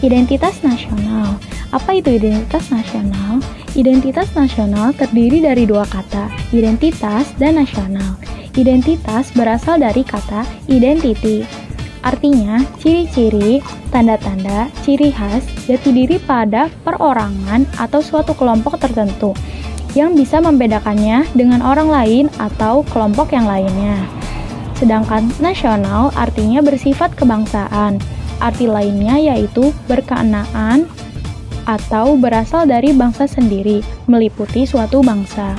Identitas nasional. Apa itu identitas nasional? Identitas nasional terdiri dari dua kata, identitas dan nasional. Identitas berasal dari kata identity. Artinya, ciri-ciri, tanda-tanda, ciri khas, jati diri pada perorangan atau suatu kelompok tertentu yang bisa membedakannya dengan orang lain atau kelompok yang lainnya. Sedangkan nasional artinya bersifat kebangsaan. Arti lainnya yaitu berkeenaan atau berasal dari bangsa sendiri, meliputi suatu bangsa.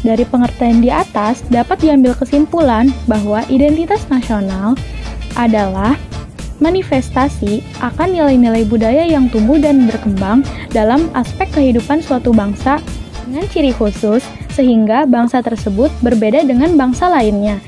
Dari pengertian di atas dapat diambil kesimpulan bahwa identitas nasional adalah manifestasi akan nilai-nilai budaya yang tumbuh dan berkembang dalam aspek kehidupan suatu bangsa dengan ciri khusus sehingga bangsa tersebut berbeda dengan bangsa lainnya.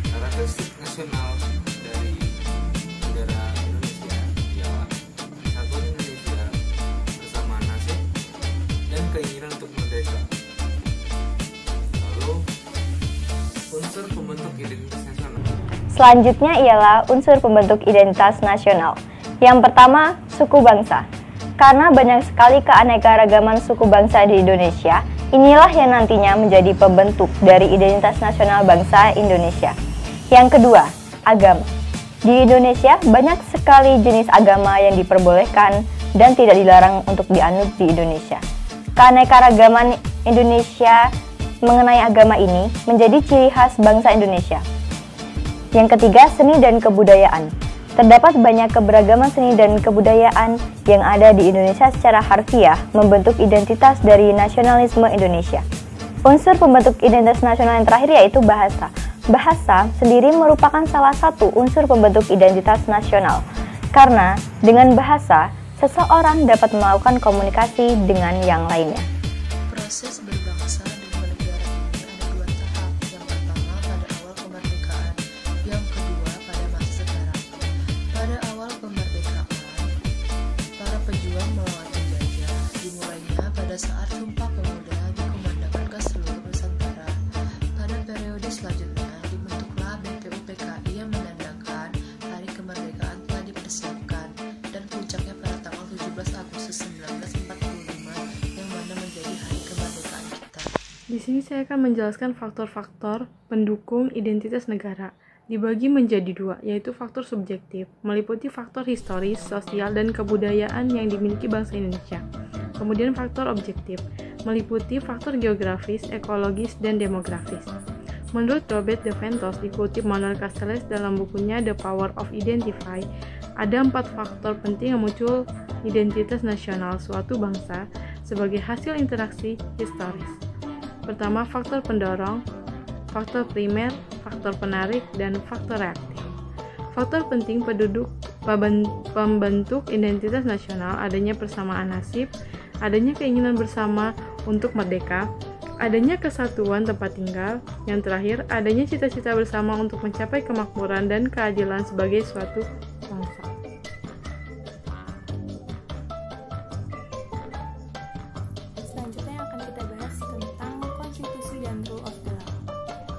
Karakteristik nasional dari negara Indonesia ialah kesatuan Indonesia bersama nasib dan keinginan untuk merdeka. Lalu, unsur pembentuk identitas nasional. Selanjutnya ialah unsur pembentuk identitas nasional. Yang pertama, suku bangsa. Karena banyak sekali keanekaragaman suku bangsa di Indonesia, inilah yang nantinya menjadi pembentuk dari identitas nasional bangsa Indonesia. Yang kedua, agama. Di Indonesia banyak sekali jenis agama yang diperbolehkan dan tidak dilarang untuk dianut di Indonesia. Keanekaragaman Indonesia mengenai agama ini menjadi ciri khas bangsa Indonesia. Yang ketiga, seni dan kebudayaan. Terdapat banyak keberagaman seni dan kebudayaan yang ada di Indonesia secara harfiah membentuk identitas dari nasionalisme Indonesia. Unsur pembentuk identitas nasional yang terakhir yaitu bahasa. Bahasa sendiri merupakan salah satu unsur pembentuk identitas nasional, karena dengan bahasa, seseorang dapat melakukan komunikasi dengan yang lainnya. Proses berbangsa dan bernegara ini ada dua tahap. Yang pertama pada awal kemerdekaan, yang kedua pada masa sekarang. Pada awal kemerdekaan, para pejuang melawan penjajah dimulainya pada saat Sumpah Pemuda dikumandangkan ke seluruh Nusantara. Pada periode selanjutnya, BPUPKI yang menandakan hari kemerdekaan telah dipersiapkan dan puncaknya pada tanggal 17 Agustus 1945 yang mana menjadi hari kemerdekaan kita. Di sini saya akan menjelaskan faktor-faktor pendukung identitas negara. Dibagi menjadi dua, yaitu faktor subjektif, meliputi faktor historis, sosial, dan kebudayaan yang dimiliki bangsa Indonesia. Kemudian faktor objektif, meliputi faktor geografis, ekologis, dan demografis. Menurut Robert De Ventos, dikutip Manuel Castells dalam bukunya The Power of Identify, ada 4 faktor penting yang muncul identitas nasional suatu bangsa sebagai hasil interaksi historis. Pertama, faktor pendorong, faktor primer, faktor penarik, dan faktor reaktif. Faktor penting pembentuk identitas nasional adanya persamaan nasib, adanya keinginan bersama untuk merdeka, adanya kesatuan tempat tinggal, yang terakhir adanya cita-cita bersama untuk mencapai kemakmuran dan keadilan sebagai suatu bangsa. Selanjutnya akan kita bahas tentang konstitusi dan rule of the law.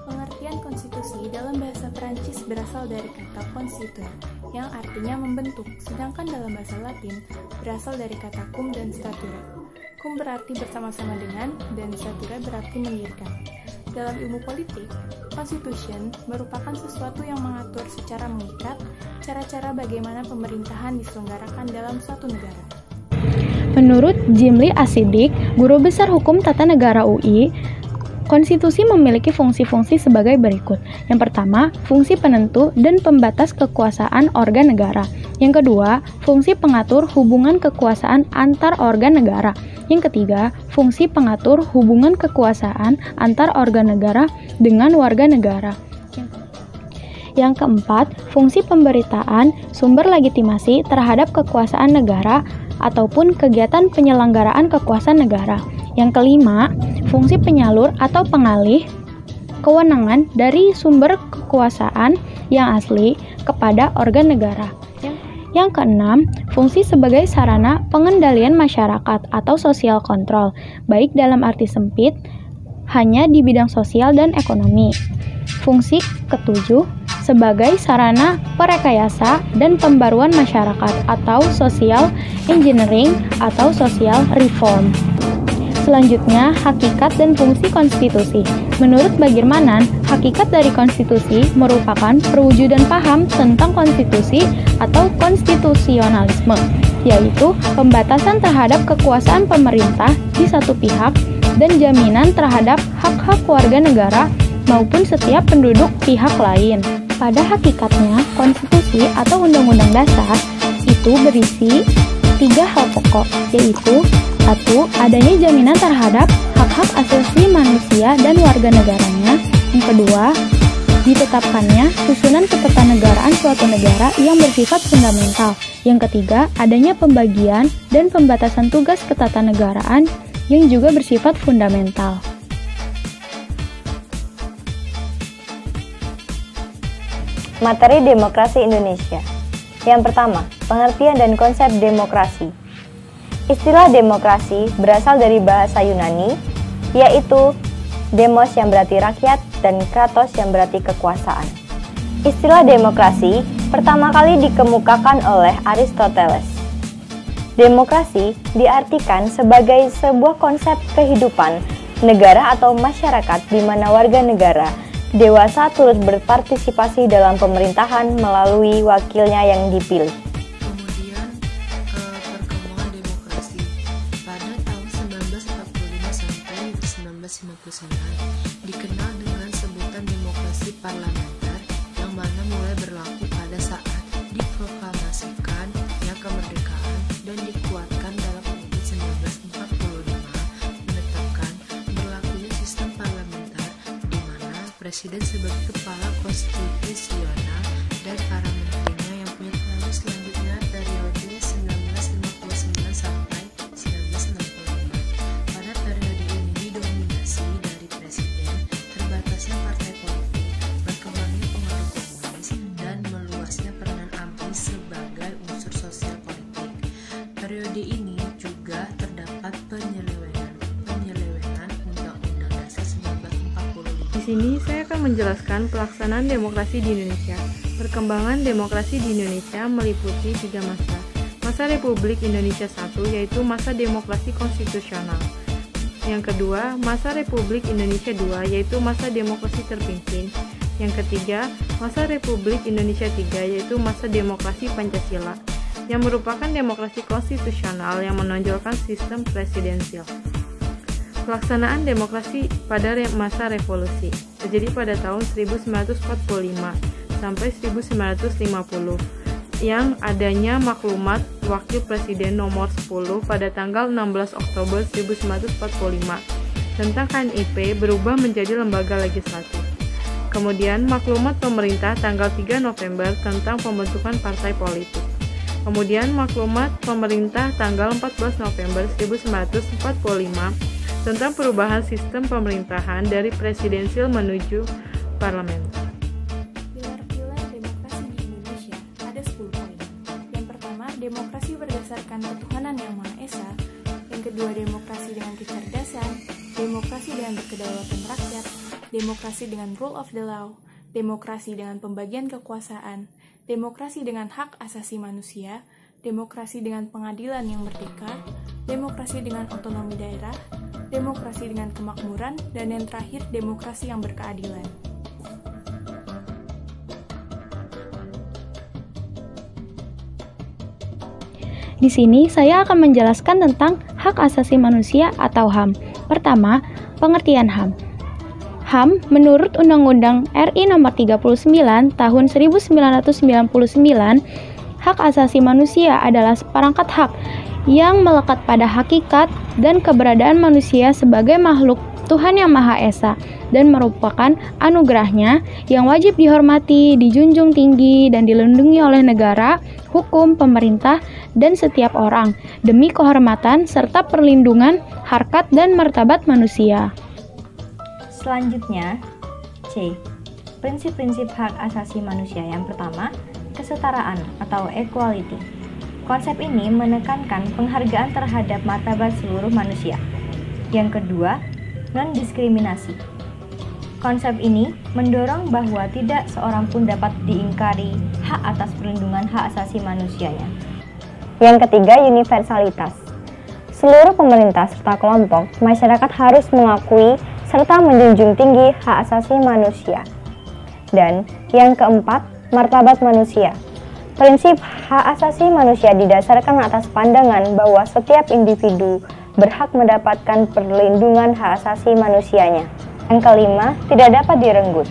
Pengertian konstitusi dalam bahasa Perancis berasal dari kata constituer, yang artinya membentuk, sedangkan dalam bahasa Latin berasal dari kata cum dan statura. Cum berarti bersama-sama dengan, dan statura berarti mendirikan. Dalam ilmu politik, constitution merupakan sesuatu yang mengatur secara mengikat cara-cara bagaimana pemerintahan diselenggarakan dalam suatu negara. Menurut Jimli Asidik, Guru Besar Hukum Tata Negara UI, konstitusi memiliki fungsi-fungsi sebagai berikut. Yang pertama, fungsi penentu dan pembatas kekuasaan organ negara. Yang kedua, fungsi pengatur hubungan kekuasaan antar organ negara. Yang ketiga, fungsi pengatur hubungan kekuasaan antar organ negara dengan warga negara. Yang keempat, fungsi pemberitaan sumber legitimasi terhadap kekuasaan negara ataupun kegiatan penyelenggaraan kekuasaan negara. Yang kelima, fungsi penyalur atau pengalih kewenangan dari sumber kekuasaan yang asli kepada organ negara. Yang keenam, fungsi sebagai sarana pengendalian masyarakat atau social control, baik dalam arti sempit, hanya di bidang sosial dan ekonomi. Fungsi ketujuh, sebagai sarana perekayasa dan pembaruan masyarakat atau social engineering atau social reform. Selanjutnya, hakikat dan fungsi konstitusi. Menurut Bagirmanan, hakikat dari konstitusi merupakan perwujudan paham tentang konstitusi atau konstitusionalisme, yaitu pembatasan terhadap kekuasaan pemerintah di satu pihak dan jaminan terhadap hak-hak warga negara maupun setiap penduduk pihak lain. Pada hakikatnya, konstitusi atau undang-undang dasar itu berisi 3 hal pokok, yaitu 1. Adanya jaminan terhadap hak-hak asasi manusia dan warga negaranya. Yang kedua, ditetapkannya susunan ketatanegaraan suatu negara yang bersifat fundamental. Yang ketiga, adanya pembagian dan pembatasan tugas ketatanegaraan yang juga bersifat fundamental. Materi demokrasi Indonesia. Yang pertama, pengertian dan konsep demokrasi. Istilah demokrasi berasal dari bahasa Yunani, yaitu demos yang berarti rakyat dan kratos yang berarti kekuasaan. Istilah demokrasi pertama kali dikemukakan oleh Aristoteles. Demokrasi diartikan sebagai sebuah konsep kehidupan negara atau masyarakat di mana warga negara dewasa turut berpartisipasi dalam pemerintahan melalui wakilnya yang dipilih. Kemudian perkembangan demokrasi pada tahun 1945 sampai 1959 dikenal dengan sebutan demokrasi parlementer yang mana mulai berlaku pada saat diproklamasikannya kemerdekaan dan dikuatkan dalam Undang-Undang 1945 menetapkan berlakunya sistem parlementer di mana presiden sebagai kepala konstitusional dan para menterinya yang punya pengaruh selanjutnya periode 1959 sampai 1965. Pada periode ini didominasi dari presiden, terbatasnya partai politik, berkembangnya pengaruh komunis, dan meluasnya peranan AMPI sebagai unsur sosial politik. Periode ini juga terdapat penyelewengan Undang-Undang Dasar 1945. Di sini saya akan menjelaskan pelaksanaan demokrasi di Indonesia. Perkembangan demokrasi di Indonesia meliputi 3 masa. Masa Republik Indonesia I, yaitu masa demokrasi konstitusional. Yang kedua, masa Republik Indonesia II, yaitu masa demokrasi terpimpin. Yang ketiga, masa Republik Indonesia III, yaitu masa demokrasi Pancasila, yang merupakan demokrasi konstitusional yang menonjolkan sistem presidensial. Pelaksanaan demokrasi pada masa revolusi terjadi pada tahun 1945 sampai 1950 yang adanya maklumat Wakil Presiden nomor 10 pada tanggal 16 Oktober 1945 tentang KNIP berubah menjadi lembaga legislatif. Kemudian maklumat pemerintah tanggal 3 November tentang pembentukan partai politik. Kemudian maklumat pemerintah tanggal 14 November 1945 tentang perubahan sistem pemerintahan dari presidensial menuju parlemen. Pilar-pilar demokrasi di Indonesia ada 10 poin. Yang pertama, demokrasi berdasarkan ketuhanan yang Maha Esa. Yang kedua, demokrasi dengan kecerdasan. Demokrasi dengan berkedaulatan rakyat. Demokrasi dengan rule of the law. Demokrasi dengan pembagian kekuasaan. Demokrasi dengan hak asasi manusia. Demokrasi dengan pengadilan yang merdeka. Demokrasi dengan otonomi daerah. Demokrasi dengan kemakmuran, dan yang terakhir, demokrasi yang berkeadilan. Di sini saya akan menjelaskan tentang hak asasi manusia atau HAM. Pertama, pengertian HAM. HAM menurut Undang-Undang RI Nomor 39 Tahun 1999, hak asasi manusia adalah seperangkat hak yang melekat pada hakikat dan keberadaan manusia sebagai makhluk Tuhan Yang Maha Esa dan merupakan anugerahnya yang wajib dihormati, dijunjung tinggi, dan dilindungi oleh negara, hukum, pemerintah, dan setiap orang demi kehormatan serta perlindungan harkat dan martabat manusia. Selanjutnya, C. prinsip-prinsip hak asasi manusia. Yang pertama, kesetaraan atau equality. Konsep ini menekankan penghargaan terhadap martabat seluruh manusia. Yang kedua, non-diskriminasi. Konsep ini mendorong bahwa tidak seorang pun dapat diingkari hak atas perlindungan hak asasi manusianya. Yang ketiga, universalitas. Seluruh pemerintah serta kelompok masyarakat harus mengakui serta menjunjung tinggi hak asasi manusia. Dan yang keempat, martabat manusia. Prinsip hak asasi manusia didasarkan atas pandangan bahwa setiap individu berhak mendapatkan perlindungan hak asasi manusianya. Yang kelima, tidak dapat direnggut.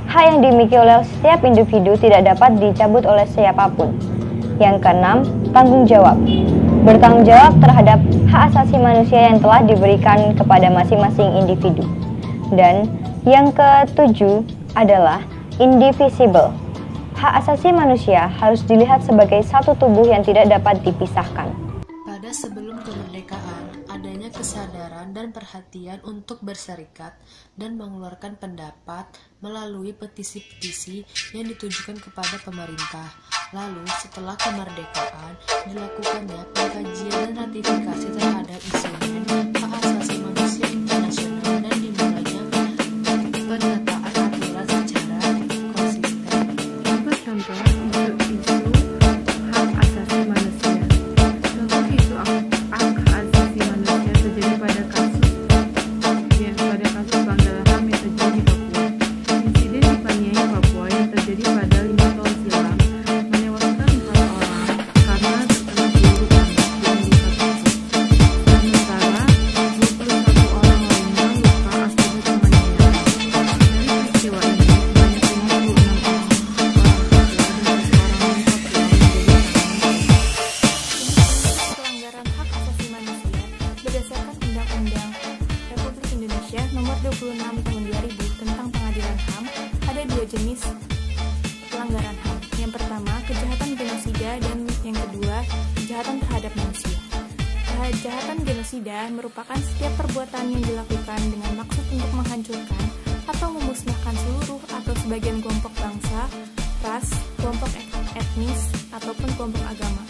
Hak yang dimiliki oleh setiap individu tidak dapat dicabut oleh siapapun. Yang keenam, tanggung jawab. Bertanggung jawab terhadap hak asasi manusia yang telah diberikan kepada masing-masing individu. Dan yang ketujuh adalah indivisible. Hak asasi manusia harus dilihat sebagai satu tubuh yang tidak dapat dipisahkan. Pada sebelum kemerdekaan, adanya kesadaran dan perhatian untuk berserikat dan mengeluarkan pendapat melalui petisi-petisi yang ditujukan kepada pemerintah. Lalu, setelah kemerdekaan, dilakukannya pengkajian dan ratifikasi terhadap instrumen hak asasi manusia internasional dan dimulainya pendataan aturan secara konsisten. Contoh untuk isu hak asasi manusia. Contoh isu hak asasi manusia terjadi pada kasus pelanggaran HAM yang terjadi di Papua. Insiden di Paniai, Papua yang terjadi pada 5 tahun silam menewaskan 4 orang karena terkena peluru panas dengan luka tusuk. Sementara 21 orang lainnya luka akibat penganiayaan. Dari peristiwa ini, sebanyak 56 orang Pelanggaran hak asasi manusia berdasarkan Undang-Undang Republik Indonesia Nomor 26 Tahun 2000 tentang Pengadilan HAM ada 2 jenis pelanggaran HAM. Yang pertama, kejahatan genosida, dan yang kedua, kejahatan terhadap manusia. Kejahatan genosida merupakan setiap perbuatan yang dilakukan dengan maksud untuk menghancurkan atau memusnahkan seluruh atau sebagian kelompok bangsa, ras, kelompok etnis, ataupun kelompok agama.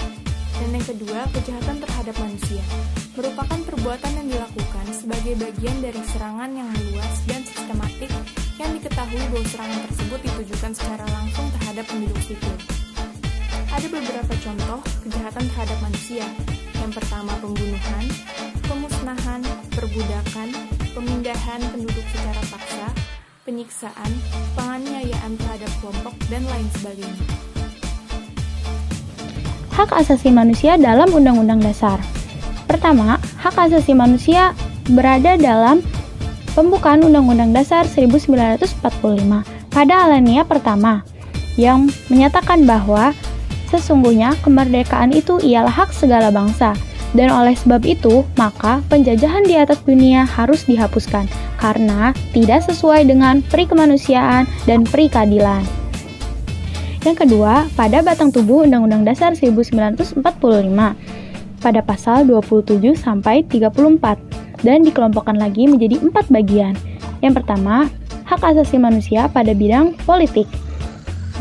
Dan yang kedua, kejahatan terhadap manusia merupakan perbuatan yang dilakukan sebagai bagian dari serangan yang meluas dan sistematik yang diketahui bahwa serangan tersebut ditujukan secara langsung terhadap penduduk sipil. Ada beberapa contoh kejahatan terhadap manusia. Yang pertama, pembunuhan, pemusnahan, perbudakan, pemindahan penduduk secara paksa, penyiksaan, penganiayaan terhadap kelompok, dan lain sebagainya. Hak asasi manusia dalam Undang-Undang Dasar. Pertama, hak asasi manusia berada dalam pembukaan Undang-Undang Dasar 1945 pada alinea pertama yang menyatakan bahwa sesungguhnya kemerdekaan itu ialah hak segala bangsa, dan oleh sebab itu maka penjajahan di atas dunia harus dihapuskan karena tidak sesuai dengan peri kemanusiaan dan peri keadilan. Yang kedua, pada batang tubuh Undang-Undang Dasar 1945 pada pasal 27 sampai 34 dan dikelompokkan lagi menjadi 4 bagian. Yang pertama, hak asasi manusia pada bidang politik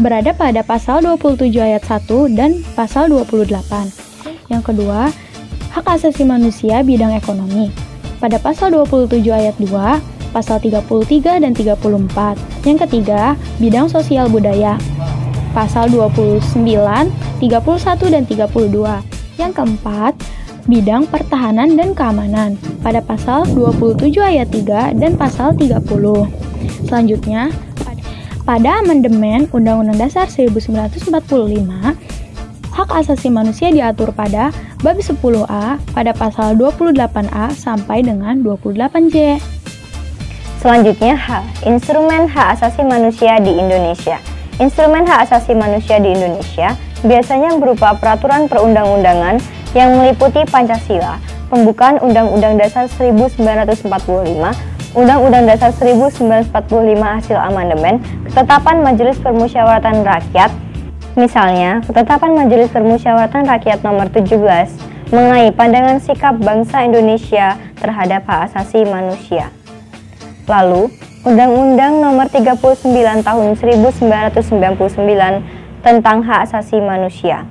berada pada pasal 27 ayat 1 dan pasal 28. Yang kedua, hak asasi manusia bidang ekonomi pada pasal 27 ayat 2, pasal 33 dan 34. Yang ketiga, bidang sosial budaya pasal 29, 31 dan 32. Yang keempat, bidang pertahanan dan keamanan pada pasal 27 ayat 3 dan pasal 30. Selanjutnya, pada amandemen Undang-Undang Dasar 1945, hak asasi manusia diatur pada bab 10A pada pasal 28A sampai dengan 28J. Selanjutnya, instrumen hak asasi manusia di Indonesia. Instrumen hak asasi manusia di Indonesia biasanya berupa peraturan perundang-undangan yang meliputi Pancasila, pembukaan Undang-Undang Dasar 1945, Undang-Undang Dasar 1945 hasil amandemen, ketetapan Majelis Permusyawaratan Rakyat, misalnya ketetapan Majelis Permusyawaratan Rakyat nomor 17 mengenai pandangan sikap bangsa Indonesia terhadap hak asasi manusia. Lalu, Undang-Undang Nomor 39 Tahun 1999 tentang Hak Asasi Manusia.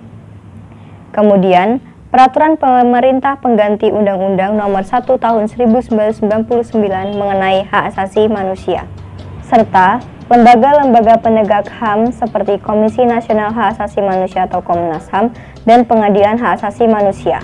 Kemudian, Peraturan Pemerintah Pengganti Undang-Undang Nomor 1 Tahun 1999 mengenai Hak Asasi Manusia, serta lembaga-lembaga penegak HAM seperti Komisi Nasional Hak Asasi Manusia atau Komnas HAM dan Pengadilan Hak Asasi Manusia.